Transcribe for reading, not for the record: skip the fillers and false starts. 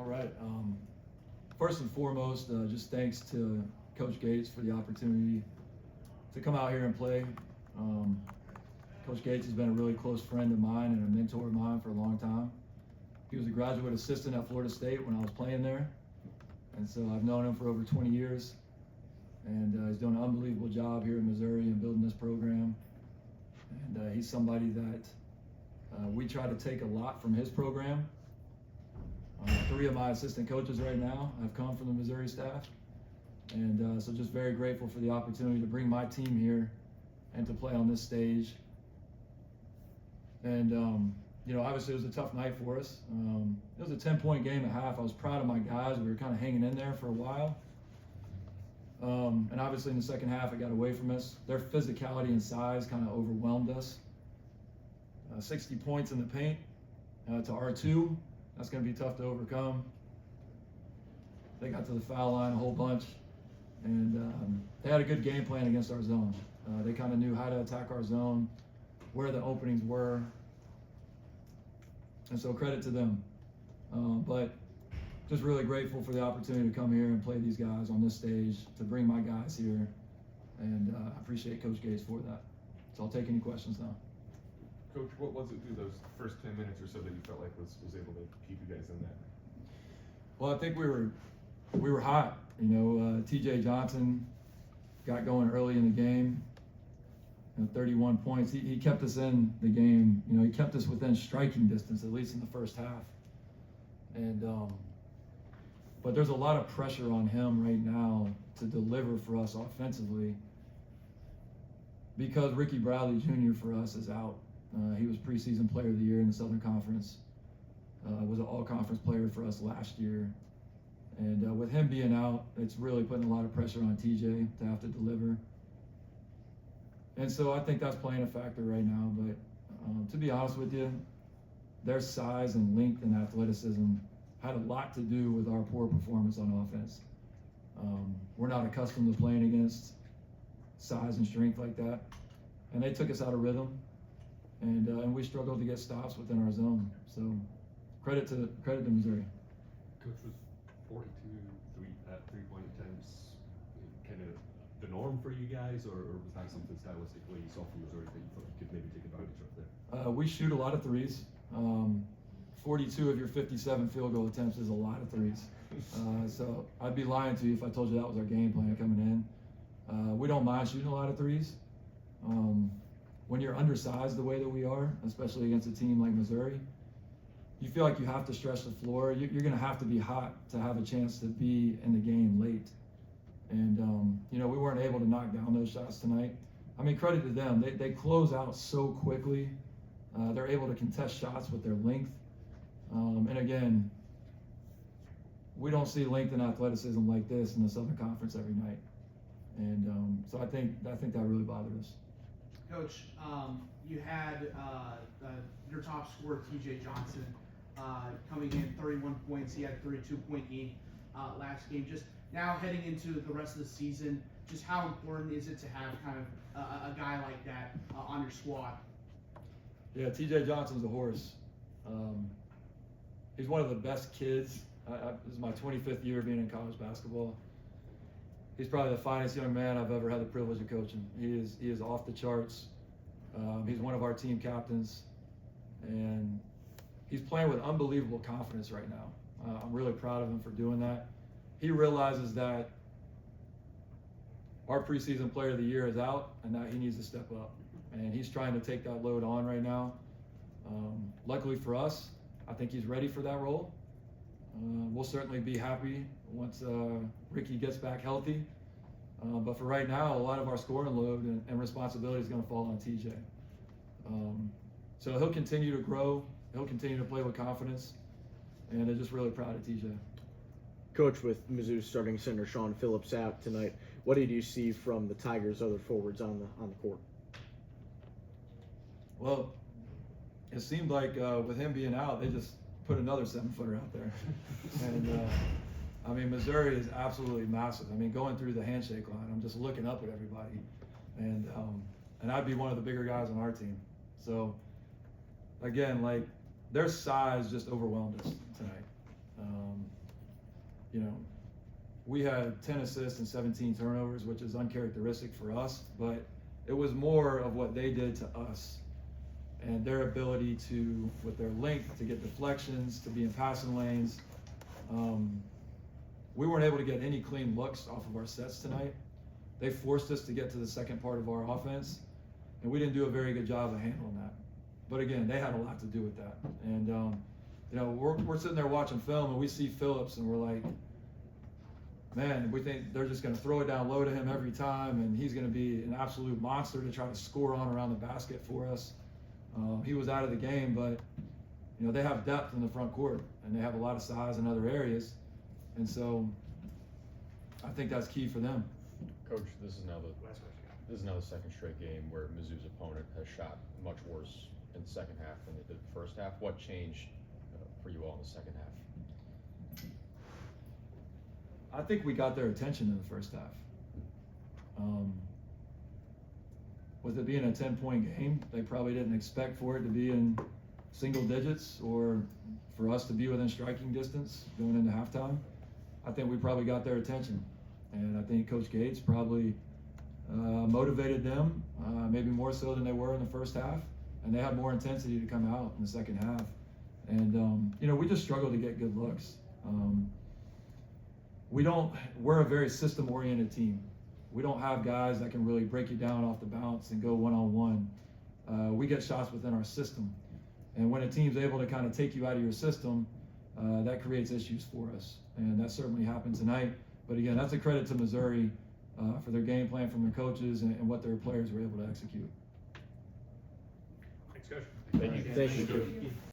right. First and foremost, just thanks to Coach Gates for the opportunity to come out here and play. Coach Gates has been a really close friend of mine and a mentor of mine for a long time. He was a graduate assistant at Florida State when I was playing there. And so I've known him for over 20 years. And he's doing an unbelievable job here in Missouri and building this program. And he's somebody that we try to take a lot from his program. 3 of my assistant coaches right now have come from the Missouri staff. And so just very grateful for the opportunity to bring my team here and to play on this stage. And, obviously it was a tough night for us. It was a 10-point game at half. I was proud of my guys. We were kind of hanging in there for a while. And obviously in the second half, it got away from us. Their physicality and size kind of overwhelmed us. 60 points in the paint to our 2. That's going to be tough to overcome. They got to the foul line a whole bunch. And they had a good game plan against our zone. They kind of knew how to attack our zone, where the openings were. And so credit to them. But just really grateful for the opportunity to come here and play these guys on this stage, to bring my guys here. And I appreciate Coach Gates for that. So I'll take any questions now. Coach, what was it through those first 10 minutes or so that you felt like was able to keep you guys in that? Well, I think we were hot. TJ Johnson got going early in the game. 31 points. He kept us in the game. He kept us within striking distance, at least in the first half. And but there's a lot of pressure on him right now to deliver for us offensively, because Ricky Bradley Jr. for us is out. He was preseason player of the year in the Southern Conference. Was an all-conference player for us last year. And with him being out, it's really putting a lot of pressure on TJ to have to deliver. And so I think that's playing a factor right now. But to be honest with you, their size and length and athleticism had a lot to do with our poor performance on offense. We're not accustomed to playing against size and strength like that. And they took us out of rhythm. And we struggled to get stops within our zone. So credit to Missouri. Coach, was 42 3-point attempts kind of the norm for you guys, or was that something stylistically you saw from Missouri that you thought you could maybe take advantage of there? We shoot a lot of threes. 42 of your 57 field goal attempts is a lot of threes. So I'd be lying to you if I told you that was our game plan coming in. We don't mind shooting a lot of threes. When you're undersized the way that we are, especially against a team like Missouri, you feel like you have to stretch the floor. You're going to have to be hot to have a chance to be in the game late. And, we weren't able to knock down those shots tonight. I mean, credit to them. They close out so quickly. They're able to contest shots with their length. And again, we don't see length and athleticism like this in the Southern Conference every night. And so I think that really bothered us. Coach, you had your top scorer, TJ Johnson, coming in 31 points. He had 32-point game last game. Just now heading into the rest of the season, just how important is it to have kind of a guy like that on your squad? Yeah, TJ Johnson's a horse. He's one of the best kids. This is my 25th year being in college basketball. He's probably the finest young man I've ever had the privilege of coaching. He is off the charts. He's one of our team captains, and he's playing with unbelievable confidence right now. I'm really proud of him for doing that. He realizes that our preseason player of the year is out and that he needs to step up, and he's trying to take that load on right now. Luckily for us, I think he's ready for that role. We'll certainly be happy once Ricky gets back healthy. But for right now, a lot of our scoring load and responsibility is going to fall on TJ. So he'll continue to grow. He'll continue to play with confidence. And I'm just really proud of TJ. Coach, with Mizzou starting center Sean Phillips out tonight, what did you see from the Tigers' other forwards on the court? Well, it seemed like with him being out, they just put another 7-footer out there. And Missouri is absolutely massive. Going through the handshake line, I'm just looking up at everybody, and I'd be one of the bigger guys on our team. So again, their size just overwhelmed us tonight. we had 10 assists and 17 turnovers, which is uncharacteristic for us, but it was more of what they did to us and their ability to, with their length, to get deflections, to be in passing lanes. We weren't able to get any clean looks off of our sets tonight. They forced us to get to the second part of our offense, and we didn't do a very good job of handling that. But again, they had a lot to do with that. And we're sitting there watching film, and we see Phillips, and we're like, man, we think they're just going to throw it down low to him every time, and he's going to be an absolute monster to try to score on around the basket for us. He was out of the game, but they have depth in the front court, and they have a lot of size in other areas, and so I think that's key for them. Coach, this is now the second straight game where Mizzou's opponent has shot much worse in the second half than they did the first half. What changed for you all in the second half? I think we got their attention in the first half. With it being a 10-point game, they probably didn't expect for it to be in single digits or for us to be within striking distance going into halftime. I think we probably got their attention. And I think Coach Keydets probably motivated them, maybe more so than they were in the first half. And they had more intensity to come out in the second half. And, we just struggled to get good looks. We're a very system-oriented team. We don't have guys that can really break you down off the bounce and go one-on-one. We get shots within our system. And when a team's able to kind of take you out of your system, that creates issues for us. And that certainly happened tonight. But again, that's a credit to Missouri for their game plan from their coaches and what their players were able to execute. Thanks, Coach. Thank you. Thank you.